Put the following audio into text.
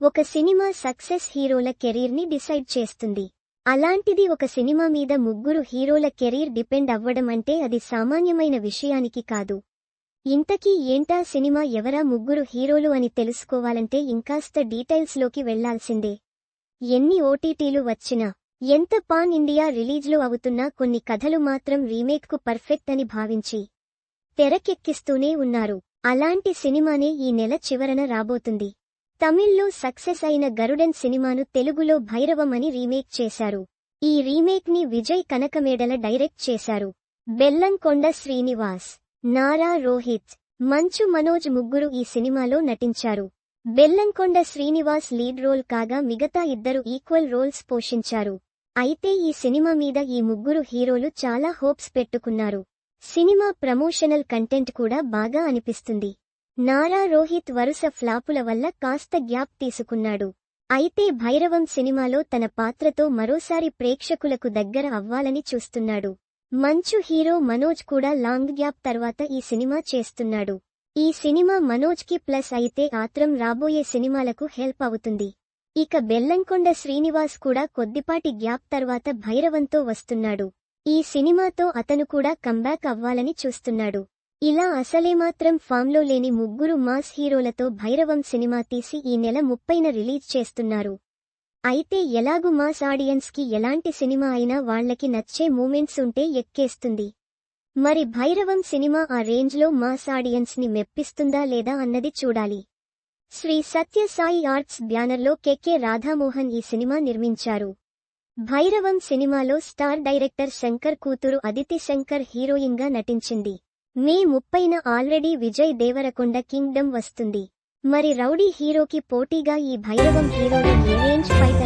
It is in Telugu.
ఒక సినిమా సక్సెస్ హీరోల కెరీర్ని డిసైడ్ చేస్తుంది. అలాంటిది ఒక సినిమా మీద ముగ్గురు హీరోల కెరీర్ డిపెండ్ అవ్వడం అంటే అది సామాన్యమైన విషయానికి కాదు. ఇంతకీ ఏంటా సినిమా, ఎవరా ముగ్గురు హీరోలు అని తెలుసుకోవాలంటే ఇంకాస్త డీటెయిల్స్లోకి వెళ్లాల్సిందే. ఎన్ని ఓటీటీలు వచ్చినా, ఎంత పాన్ ఇండియా రిలీజ్లు అవుతున్నా కొన్ని కథలు మాత్రం రీమేక్కు పర్ఫెక్ట్ అని భావించి తెరకెక్కిస్తూనే ఉన్నారు. అలాంటి సినిమానే ఈ నెల చివరన రాబోతుంది. తమిళ్లో సక్సెస్ అయిన గరుడన్ సినిమాను తెలుగులో భైరవం అని రీమేక్ చేశారు. ఈ రీమేక్ ని విజయ్ కనకమేడల డైరెక్ట్ చేశారు. బెల్లంకొండ శ్రీనివాస్, నారా రోహిత్, మంచు మనోజ్ ముగ్గురు ఈ సినిమాలో నటించారు. బెల్లంకొండ శ్రీనివాస్ లీడ్ రోల్ కాగా మిగతా ఇద్దరు ఈక్వల్ రోల్స్ పోషించారు. అయితే ఈ సినిమా మీద ఈ ముగ్గురు హీరోలు చాలా హోప్స్ పెట్టుకున్నారు. సినిమా ప్రమోషనల్ కంటెంట్ కూడా బాగా అనిపిస్తుంది. నారా రోహిత్ వరుస ఫ్లాపుల వల్ల కాస్త గ్యాప్ తీసుకున్నాడు. అయితే భైరవం సినిమాలో తన పాత్రతో మరోసారి ప్రేక్షకులకు దగ్గర అవ్వాలని చూస్తున్నాడు. మంచు హీరో మనోజ్ కూడా లాంగ్ గ్యాప్ తర్వాత ఈ సినిమా చేస్తున్నాడు. ఈ సినిమా మనోజ్కి ప్లస్ అయితే ఆత్రం రాబోయే సినిమాలకు హెల్ప్ అవుతుంది. ఇక బెల్లంకొండ శ్రీనివాస్ కూడా కొద్దిపాటి గ్యాప్ తర్వాత భైరవంతో వస్తున్నాడు. ఈ సినిమాతో అతను కూడా కంబ్యాక్ అవ్వాలని చూస్తున్నాడు. ఇలా అసలేమాత్రం ఫామ్లో లేని ముగ్గురు మాస్ హీరోలతో భైరవం సినిమా తీసి ఈ నెల 30న రిలీజ్ చేస్తున్నారు. అయితే ఎలాగు మాస్ ఆడియన్స్కి ఎలాంటి సినిమా అయినా వాళ్లకి నచ్చే మూమెంట్స్ ఉంటే ఎక్కేస్తుంది. మరి భైరవం సినిమా ఆ రేంజ్లో మాస్ ఆడియన్స్ని మెప్పిస్తుందా లేదా అన్నది చూడాలి. శ్రీ సత్య సాయి ఆర్ట్స్ బ్యానర్లో కెకే రాధామోహన్ ఈ సినిమా నిర్మించారు. భైరవం సినిమాలో స్టార్ డైరెక్టర్ శంకర్ కూతురు అదితి శంకర్ హీరోయిన్గా నటించింది. మే 30న ఆల్రెడీ విజయ్ దేవరకొండ కింగ్డమ్ వస్తుంది. మరి రౌడీ హీరోకి పోటీగా ఈ భైరవం హీరోలు ఏ రేంజ్ ఫైట్